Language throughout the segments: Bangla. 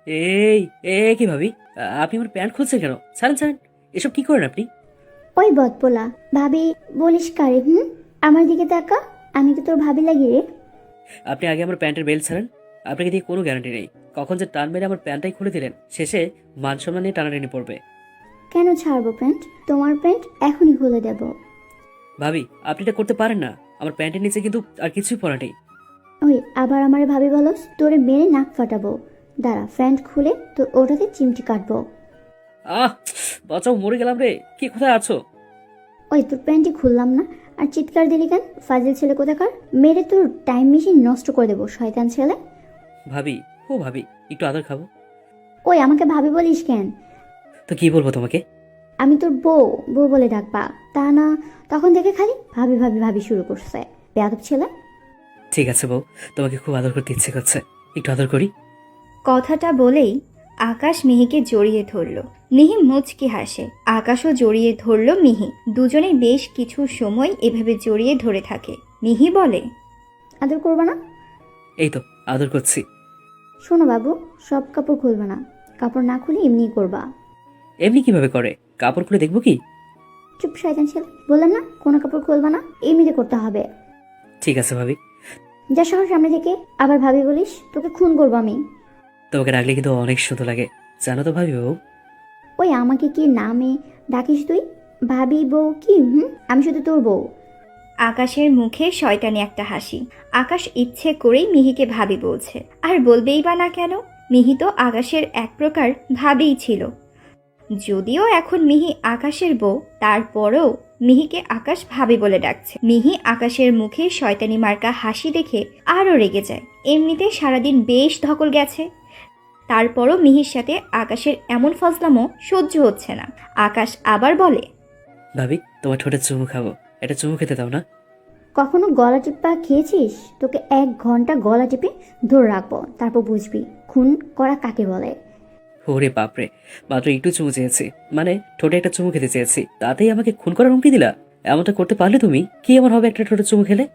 এই কি ভাবি? আপনি আমার প্যান্ট খুলছেন কেন? ছাড়েন ছাড়েন, এসব কি করেন আপনি? ওই বদপোলা ভাবি বলিস কারে আমার দিকে তাকা। আমি তো তোর ভাবি লাগি রে। আপনি আগে আমার প্যান্টের বেল্ট ছাড়েন। আপনাকে দিয়ে কোনো গ্যারান্টি নেই, কখন যে টান মেরে আমার প্যান্টটাই খুলে দিলেন, শেষে মান সম্মান নিয়ে টানাটানি পড়বে। কেন ছাড়বো প্যান্ট? তোমার প্যান্ট এখনই খুলে দেব। ভাবি, আপনি এটা করতে পারেন না। আমার প্যান্টের নিচে কিন্তু আর কিছুই পরা নেই। ওই আবার আমারে ভাবি বলস, তোরে মেরে নাক ফাটাবো। দাঁড়া, প্যান্ট খুলে তোর ওটাতে চিমটি কাটবো। আহ, বাঁচাও, মরে গেলাম রে। কি কোথায় আছো? ওই তোর প্যান্টই খুললাম না আর চিৎকার দিলি কেন? ফাজিল ছেলে কোথাকার, মেরে তোর টাইম মেশিন নষ্ট করে দেবো শয়তান ছেলে। ভাবি, ও ভাবি, একটু আদর খাবো। ওই আমাকে ভাবি বলিস কেন? তো কি বলবো তোমাকে? আমি তোর বউ, বউ বলে ডাকবা। তা না, তখন থেকে খালি ভাবি ভাবি ভাবি শুরু করছে বেয়াদব ছেলে। ঠিক আছে বউ, তোমাকে খুব আদর করতে ইচ্ছে করছে, একটু আদর করি। কথাটা বলেই আকাশ মিহিকে জড়িয়ে ধরল। মিহি মুচকি হাসে, আকাশও জড়িয়ে ধরল মিহি। দুজনেই বেশ কিছু সময় এভাবে জড়িয়ে ধরে থাকে। মিহি বলে, আদর করবা না? এই তো আদর করছি। শোনো বাবু, সব কাপড় খুলবা না, কাপড় না খুলে এমনি করবা। এমনি কিভাবে করে? কাপড় খুলে দেখবো কি? চুপ শয়তান ছেলে, বললাম না কোনো কাপড় খুলবা না, এমনিতে করতে হবে। ঠিক আছে ভাবি। যা শহর সামনে থেকে, আবার ভাবি বলিস, তোকে খুন করবো আমি। তোমাকে রাখলে কিন্তু অনেক সুন্দর লাগে, জানো তো ভাবি বউ। ওই আমাকে কি নামে ডাকিস তুই? ভাবি বউ কি? আমি শুধু তোর বউ। আকাশের মুখে শয়তানি একটা হাসি। আকাশ ইচ্ছে করেই মিহিকে ভাবি বলছে, আর বলবেই বা না কেন? মিহি তো আকাশের এক প্রকার ভাবিই ছিল। যদিও এখন মিহি আকাশের বউ, তারপরেও মিহিকে আকাশ ভাবি বলে ডাকছে। মিহি আকাশের মুখে শয়তানি মার্কা হাসি দেখে আরও রেগে যায়। এমনিতে সারাদিন বেশ ধকল গেছে, তারপরও মিহির সাথে আকাশের এমন ফজলামো সহ্য হচ্ছে না। আকাশ আবার বলে, ভাবি, তোমার ঠোঁটে চুমু খাবো, এটা চুমু খেতে দাও না। কখনো গলা টিপা খেয়েছিস? তোকে 1 ঘন্টা গলা টিপে ধরে রাখবো, তারপর বুঝবি খুন করা কাকে বলে। ওরে বাপরে, মাত্র একটু চুমু চেয়েছি, মানে ঠোঁটে একটা চুমু খেতে চেয়েছি, তাতেই আমাকে খুন করার হুমকি দিলা? এমনটা করতে পারলে তুমি? কি এমন হবে একটা ঠোঁটে চুমু খেলে?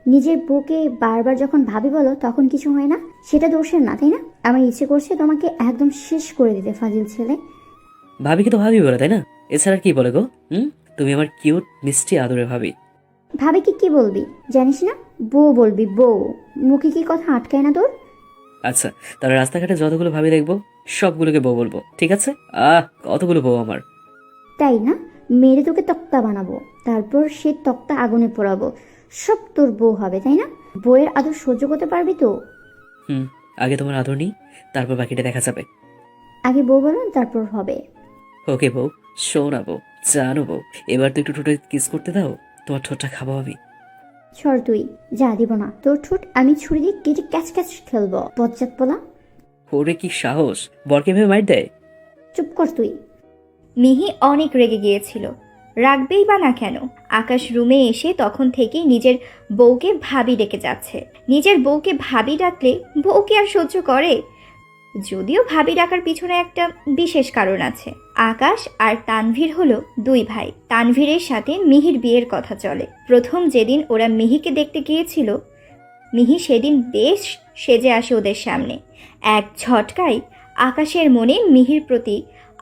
নিজের বউকে বারবার যখন ভাবি বলো তখন কিছু হয় না, সেটা দোষের না, তাই না? আমার ইচ্ছে করছে তোমাকে একদম শেষ করে দিতে, ফাজিল ছেলে। ভাবিকে তো ভাবি বলে, তাই না? এছাড়া আর কি বলে গো? তুমি আমার কিউট মিষ্টি আদরে ভাবি। ভাবিকে কি বলবি জানিস না? বউ বলবি, বউ। মুখে কি কথা আটকায় না তোর? আচ্ছা, তাহলে রাস্তাঘাটে যতগুলো ভাবি দেখবো সবগুলোকে বউ বলবো, ঠিক আছে? কতগুলো বউ আমার। তাই না? মেরে তোকে তক্তা বানাবো, তারপর সে তক্তা আগুনে পোড়াবো, সব তোর বউ হবে, তাই না? বউয়ের আদর সহ্য করতে পারবি তো? হুম, আগে তোমার আদর নিই, তারপর বাকিটা দেখা যাবে। আগে বউ বলো, তারপর হবে। ওকে বউ, শোনা বউ, জানো বউ, এবার তো একটু ঠোঁটে কিস করতে দাও, তোমার ঠোঁটটা খাবো আমি। সর তুই, যা দিব না তোর ঠোঁট, আমি ছুরি দিয়ে কেটে ক্যাচ ক্যাচ খেলবো, বজ্জাত পোলা। ওরে কি সাহস, বরকে ভেবে মাইর দেয়। চুপ কর তুই। মিহি অনেক রেগে গিয়েছিল। রাখবেই বা না কেন? আকাশ রুমে এসে তখন থেকেই নিজের বউকে ভাবি ডেকে যাচ্ছে। নিজের বউকে ভাবি ডাকলে বউ কি আর সহ্য করে? যদিও ভাবি ডাকার পিছনে একটা বিশেষ কারণ আছে। আকাশ আর তানভীর হলো দুই ভাই। তানভীরের সাথে মিহির বিয়ের কথা চলে। প্রথম যেদিন ওরা মিহিকে দেখতে গিয়েছিল, মিহি সেদিন বেশ সেজে আসে ওদের সামনে। এক ঝটকায় আকাশের মনে মিহির প্রতি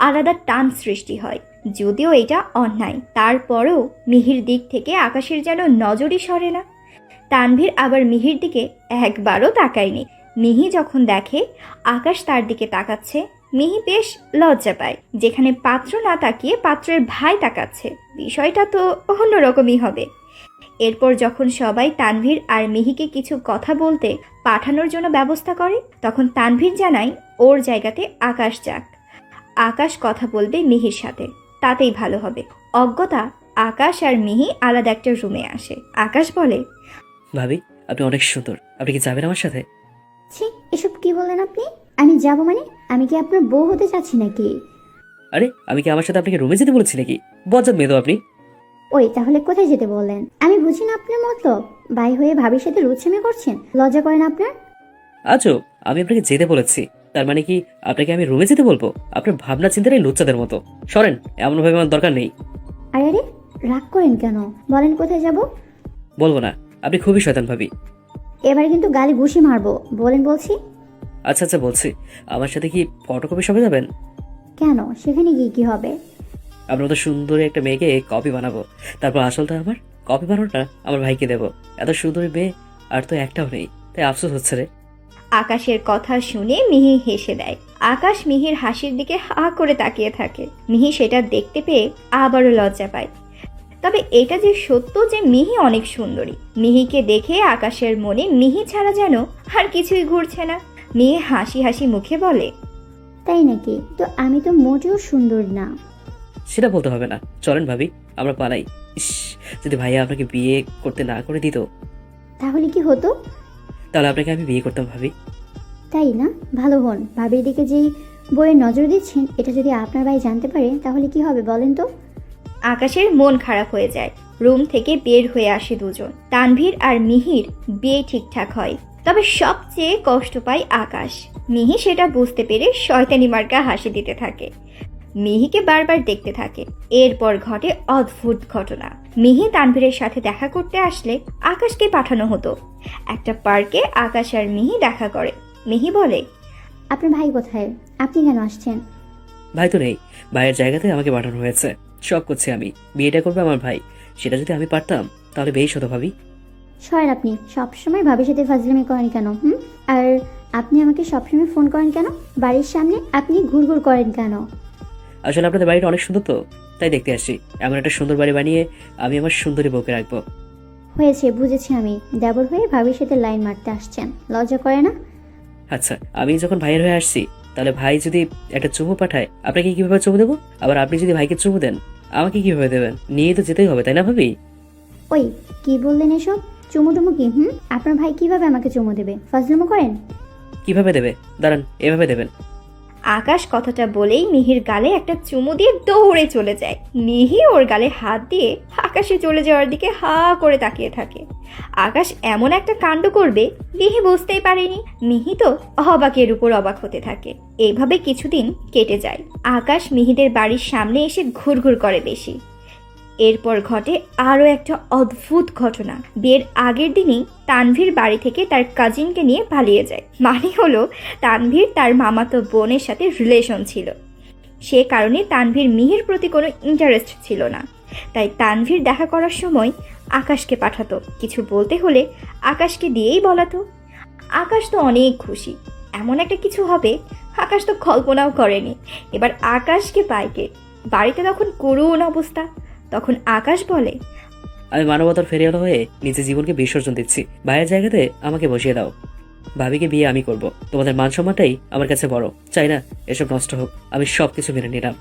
আলাদা টান সৃষ্টি হয়। যদিও এটা অন্যায়, তারপরেও মিহির দিক থেকে আকাশের যেন নজরই সরে না। তানভীর আবার মিহির দিকে একবারও তাকায়নি। মিহি যখন দেখে আকাশ তার দিকে তাকাচ্ছে, মিহি বেশ লজ্জা পায়। যেখানে পাত্র না তাকিয়ে পাত্রের ভাই তাকাচ্ছে, বিষয়টা তো অন্যরকমই হবে। এরপর যখন সবাই তানভীর আর মিহিকে কিছু কথা বলতে পাঠানোর জন্য ব্যবস্থা করে, তখন তানভীর জানায় ওর জায়গাতে আকাশ যাক। আকাশ কথা বলবে মিহির সাথে, তাতেই ভালো হবে। অজ্ঞতা আকাশ আর মিহি আলাদা একটা রুমে আসে। আকাশ বলে, ভাবি, আপনি অনেক সুন্দর, আপনি কি যাবেন আমার সাথে? ছি, এসব কি বললেন আপনি? আমি যাব মানে? আমি কি আপনার বউ হতে চাচ্ছি নাকি? আরে, আমি কি আমার সাথে আপনাকে রুমে যেতে বলেছি নাকি? বজ্জাত মেয়ে তো আপনি। ওই তাহলে কোথায় যেতে বললেন? আমি বুঝি না আপনার মতলব। ভাই হয়ে ভাবির সাথে লুচ্ছামি করছেন, লজ্জা করেন আপনার? আজও আমি আপনাকে যেতে বলেছি, তার মানে কি আপনাকে আমি রুমে যেতে বলবো? আপনার ভাবনা চিন্তাটাই লুচ্চাদের মতো। সরেন, এমন ভাবে আমার দরকার নেই। আরে আরে, রাগ করেন কেন? বলেন কোথায় যাব। বলবো না, আপনি খুবই শয়তান ভাবি। এবারে কিন্তু গালি ঘুষি মারবো, বলেন বলছি। আচ্ছা আচ্ছা বলছি, আমার সাথে কি ফটোকপি শপে যাবেন? কেন, সেখানে গিয়ে কি হবে? আমরা তো সুন্দরী একটা মেয়েকে কপি বানাবো, তারপর আসলটা আমার কপি বানানোটা আমার ভাইকে দেবো। এত সুন্দরী মেয়ে আর তো একটাও নেই, তাই আফসোস হচ্ছে রে। আকাশের কথা শুনে মিহি হেসে দেয়। আকাশ মিহির হাসির দিকে হা করে তাকিয়ে থাকে। মিহি সেটা দেখতে পেয়ে আবারও লজ্জা পায়। তবে এটা যে সত্য যে মিহি অনেক সুন্দরী। মিহিকে দেখে আকাশের মনে মিহি ছাড়া যেন আর কিছুই ঘুরছে না। মিহি হাসি হাসি মুখে বলে, তাই নাকি? তো আমি তো মোটেও সুন্দর না। সেটা বলতে হবে না, চলেন ভাবি আমরা পালাই। ইস, যদি ভাইয়া আপনাকে বিয়ে করতে না করে দিত, তাহলে কি হতো? তাহলে আপনাকে আমি বিয়ে করতাম ভাবি। তাই না? ভালো হন। ভাবির দিকে যেই বইয়ের নজর দিচ্ছেন, এটা যদি আপনার ভাই জানতে পারে তাহলে কি হবে বলেন তো? আকাশের মন খারাপ হয়ে যায়। রুম থেকে বের হয়ে আসে দুজন। তানভীর আর মিহির বিয়ে ঠিকঠাক হয়। তবে সবচেয়ে কষ্ট পায় আকাশ। মিহি সেটা বুঝতে পেরে শয়তানি মার্কা হাসি দিতে থাকে। মিহিকে বারবার দেখতে থাকে। এরপর ঘটে অদ্ভুত ঘটনা। মিহি তানভীরের সাথে দেখা করতে আসলে আকাশকে পাঠানো হতো। একটা পার্কে আকাশ আর মিহি দেখা করে। মিহি বলে, আপনার ভাই কোথায়? আপনি কেন আসছেন? ভাই তো নেই, ভাইয়ের জায়গাতে আমাকে পাঠানো হয়েছে। সব করছি আমি, বিয়েটা করবে আমার ভাই। সেটা যদি আমি পারতাম তাহলে বেশ হতো ভাবি। সয়ের আপনি সবসময় ভাবির সাথে ফাজলামি করেন কেন? আর আপনি আমাকে সবসময় ফোন করেন কেন? বাড়ির সামনে আপনি ঘুরঘুর করেন কেন? আসলে আপনাদের বাড়িটা অনেক সুন্দর তো, তাই দেখতে আসছি। এমন একটা সুন্দর বাড়ি বানিয়ে আমি আমার সুন্দরী বউকে রাখবো। হয়েছে, বুঝেছি আমি। দেবর হয়ে ভাবির সাথে লাইন মারতে আসছেন, লজ্জা করে না? আচ্ছা, আমি যখন ভাইয়ের হয়ে আসছি, তাহলে ভাই যদি একটা চুমু পাঠায় আপনাকে কিভাবে চুমু দেবো? আবার আপনি যদি ভাইকে চুমু দেন আমাকে কিভাবে দেবেন? নিয়ে তো যেতেই হবে, তাই না ভাবি? ওই, কি বললেন এসব? চুমু টুমু কি? আপনার ভাই কিভাবে আমাকে চুমু দেবে? ফাজলামো করেন? কিভাবে দেবে? দাঁড়ান, এভাবে দেবেন। আকাশ কথাটা বলেই মিহির গালে একটা চুমু দিয়ে দৌড়ে চলে যায়। মিহি ওর গালে হাত দিয়ে আকাশে চলে যাওয়ার দিকে হা করে তাকিয়ে থাকে। আকাশ এমন একটা কাণ্ড করবে মিহি বুঝতেই পারেনি। মিহি তো অবাকের উপর অবাক হতে থাকে। এইভাবে কিছুদিন কেটে যায়। আকাশ মিহিদের বাড়ির সামনে এসে ঘুরঘুর করে বেশি। এরপর ঘটে আরও একটা অদ্ভুত ঘটনা। বিয়ের আগের দিনই তানভীর বাড়ি থেকে তার কাজিনকে নিয়ে পালিয়ে যায়। মানে হলো তানভীর তার মামাতো বোনের সাথে রিলেশন ছিল। সে কারণে তানভীর মিহির প্রতি কোনো ইন্টারেস্ট ছিল না। তাই তানভীর দেখা করার সময় আকাশকে পাঠাতো। কিছু বলতে হলে আকাশকে দিয়েই বলাতো। আকাশ তো অনেক খুশি। এমন একটা কিছু হবে আকাশ তো কল্পনাও করেনি। এবার আকাশকে পাইকে বাড়িতে তখন করুণ অবস্থা। তখন আকাশ বলে, আমি মানবতার ফেরিওয়ালা হয়ে নিজের জীবনকে বিসর্জন দিচ্ছি। ভাইয়ের জায়গাতে আমাকে বসিয়ে দাও। ভাবিকে বিয়ে আমি করব। তোমাদের মান সম্মানটাই আমার কাছে বড়। চাই না এসব নষ্ট হোক। আমি সবকিছু মেনে নিলাম।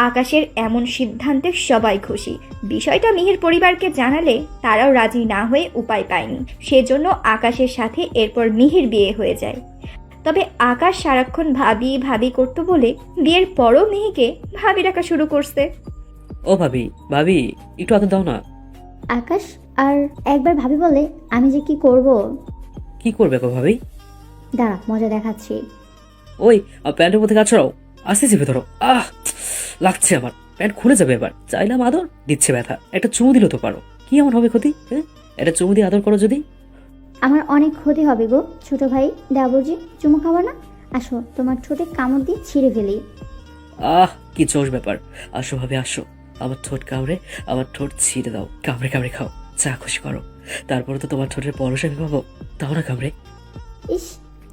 আকাশের এমন সিদ্ধান্তে সবাই খুশি। বিষয়টা মিহির পরিবারকে জানালে তারাও রাজি না হয়ে উপায় পায়নি। সেজন্য আকাশের সাথে এরপর মিহির বিয়ে হয়ে যায়। তবে আকাশ সারাক্ষণ ভাবি ভাবি করতো বলে বিয়ের পরও মিহিকে ভাবি ডাকা শুরু করছে। ও ভাবি, ভাবি একটু আদর দাও না। আকাশ আর একবার ভাবি বলে, আমি যে কি করব। কি করবে গো ভাবি? দাঁড়া, মজা দেখাচ্ছি। ওই প্যান্টের মধ্যে কাজ ছড়াও, আসতেছি ভেতরো। লাগছে আমার, প্যান্ট খুলে যাবে এবার। চাইলাম আদর, দিচ্ছে ব্যথা। একটা চুমু দিল তো পারো, কি এমন হবে ক্ষতি? হ্যাঁ, একটা চুমু দিয়ে আদর করো যদি। আমার অনেক ক্ষতি হবে গো। ছোট ভাই দেবরজি, চুমু খাবো না? আসো, তোমার ঠোঁটে কামড় দিয়ে ছিঁড়ে ফেলি। কি জোশ ব্যাপার। আসো ভাবে, আসো। আমার ঠোঁট কামড়ে, আমার ঠোঁট ছিঁড়ে দাও। কামড়ে কামড়ে খাও, যা খুশি করো। তারপরে তো তোমার ঠোঁটের পরশ আমি পাবো। তাও না কামড়ে। ইস,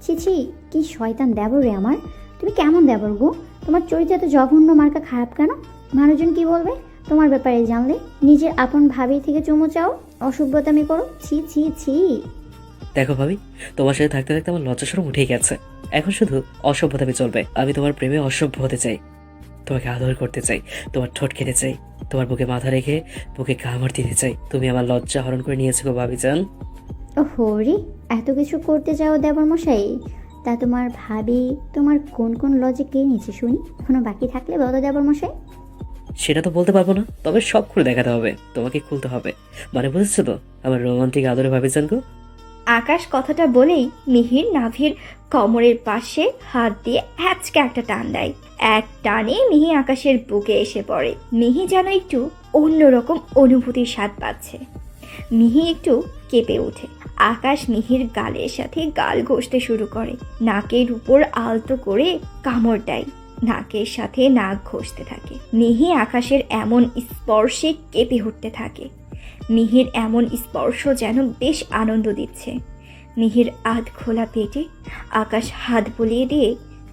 ছি ছি, কি শয়তান দেবর রে আমার। তুমি কেমন দেবর গো? তোমার চরিত্র এত জঘন্য মার্কা খারাপ কেন? মানুষজন কি বলবে তোমার ব্যাপারে জানলে? নিজের আপন ভাবি থেকে চুমু চাও, অসভ্যতামি করো। ছি ছি ছি। দেখো ভাবি, তোমার সাথে থাকতে থাকতে আমার লজ্জা শরম উঠেই গেছে। এখন শুধু অসভ্যতামি চলবে। আমি তোমার প্রেমে অসভ্য হতে চাই, তোমাকে আদর করতে চাই, তোমার ঠোঁট খেতে চাই, তোমার বুকে মাথা রেখে বুকে কামড় দিতে চাই। তুমি আমার লজ্জা হরণ করে নিয়েছো গো ভাবি জান। ও হরি, এত কিছু করতে চাও দেবর মশাই? তা তোমার ভাবি তোমার কোন কোন লজে কে নিয়েছে শুনি? এখনো বাকি থাকলে বলো দেবর মশাই। সেটা তো বলতে পারবো না, তবে সব খুলে দেখাতে হবে। তোমাকে খুলতে হবে, মানে বুঝেছো তো? আমার রোমান্টিক আদরে ভাবি জান গো। আকাশ কথাটা বলেই মিহির নাভির কোমরের পাশে হাত দিয়ে হ্যাচকে একটা টান দেয়। এক টানে মিহি আকাশের বুকে এসে পড়ে। মিহি যেন একটু অন্যরকম অনুভূতির স্বাদ পাচ্ছে। মিহি একটু কেঁপে ওঠে। আকাশ মিহির গালের সাথে গাল ঘষতে শুরু করে, নাকের উপর আলতো করে কামড় দেয়, নাকের সাথে নাক ঘষতে থাকে। মিহি আকাশের এমন স্পর্শে কেঁপে উঠতে থাকে। মিহির এমন স্পর্শ যেন বেশ আনন্দ দিচ্ছে। মিহির আধ খোলা পেটে আকাশ হাত বুলিয়ে দিয়ে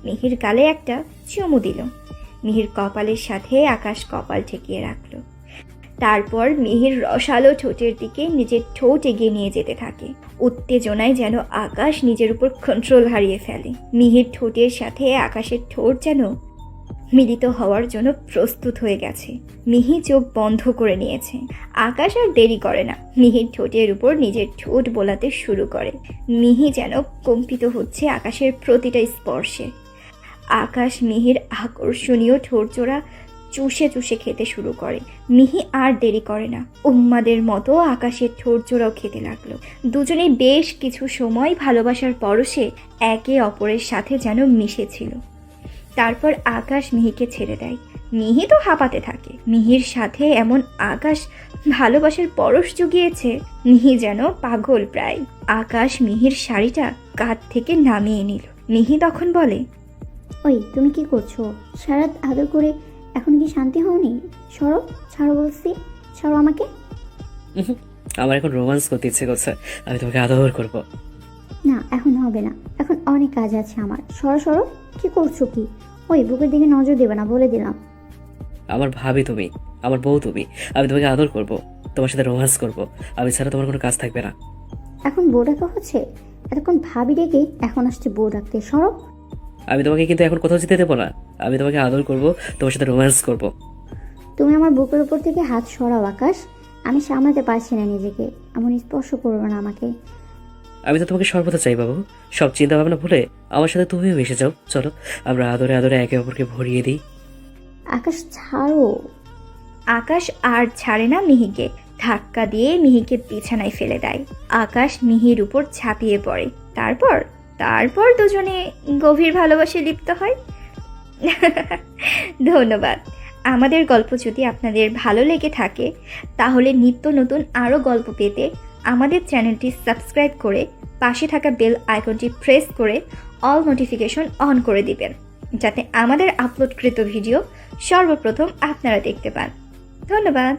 মিহির গালে একটা চুমু দিল। মিহির কপালের সাথে আকাশ কপাল ঠেকিয়ে রাখল। তারপর মিহির রসালো ঠোঁটের দিকে নিজের ঠোঁট এগিয়ে নিয়ে যেতে থাকে। উত্তেজনায় যেন আকাশ নিজের উপর কন্ট্রোল হারিয়ে ফেলে। মিহির ঠোঁটের সাথে আকাশের ঠোঁট যেন মিলিত হওয়ার জন্য প্রস্তুত হয়ে গেছে। মিহি চোখ বন্ধ করে নিয়েছে। আকাশ আর দেরি করে না, মিহির ঠোঁটের উপর নিজের ঠোঁট বোলাতে শুরু করে। মিহি যেন কম্পিত হচ্ছে আকাশের প্রতিটা স্পর্শে। আকাশ মিহির আকর্ষণীয় ঠোঁটজোড়া চুষে চুষে খেতে শুরু করে। মিহি আর দেরি করে না, উন্মাদের মতো আকাশের ঠোঁটজোড়াও খেতে লাগলো। দুজনেই বেশ কিছু সময় ভালোবাসার পরশে একে অপরের সাথে যেন মিশেছিল। তারপর আকাশ মিহিকে ছেড়ে দেয়। মিহি তো হাঁপাতে থাকে। মিহির সাথে এমন আকাশ ভালোবাসার পরশ জুগিয়েছে, মিহি যেন পাগল প্রায়। আকাশ মিহির শাড়িটা কাঁধ থেকে নামিয়ে নিল। মিহি তখন বলে, ওই তুমি কি করছো? সারা রাত আদর করে এখন কি শান্তি হওনি? সরো, ছাড়ো বলছি, ছাড়ো আমাকে। আমার এখন রোমান্স করতে ইচ্ছে করছে, আমি তোমাকে আদর করব। না, এখন হবে না, এখন অনেক কাজ আছে আমার। সরো সরো, কি করছো কি? ওই বুকের দিকে নজর দেবে না, বলে দিলাম। আমার ভাবি তুমি, আমার বউ তুমি, আমি তোমাকে আদর করব, তোমার সাথে রোমান্স করব। আমি ছাড়া তোমার কোনো কাজ থাকবে না। এখন বউ ডাকা হচ্ছে? এতক্ষণ ভাবি ডেকে এখন আসছে বউ ডাকতে। সরো। আমি তোমাকে কিন্তু এখন কোথাও যেতে দেবো না। আমি তোমাকে আদর করব, তোমার সাথে রোমান্স করব। তুমি আমার বুকের উপর থেকে হাত সরাও আকাশ। আমি সামলাতে পারছি না নিজেকে, এমন স্পর্শ করবে না আমাকে। আমি তো তোমাকে সর্বদা চাই বাবু। সব চিন্তা ভাবনা ভুলে আমার সাথে তুমিও মিশে যাও। চলো আমরা আদরে আদরে একে অপরকে ভরিয়ে দিই। আকাশ ছাড়ো। আকাশ আর ছাড়ে না মিহিকে। ধাক্কা দিয়ে মিহিকে বিছানায় ফেলে দেয়। আকাশ মিহির উপর ঝাঁপিয়ে পড়ে। তারপর তারপর দুজনে গভীর ভালোবাসায় লিপ্ত হয়। ধন্যবাদ। আমাদের গল্প যদি আপনাদের ভালো লেগে থাকে তাহলে নিত্য নতুন আরও গল্প পেতে আমাদের চ্যানেলটি সাবস্ক্রাইব করে পাশে থাকা বেল আইকনটি প্রেস করে অল নোটিফিকেশন অন করে দিবেন, যাতে আমাদের আপলোডকৃত ভিডিও সর্বপ্রথম আপনারা দেখতে পান। ধন্যবাদ।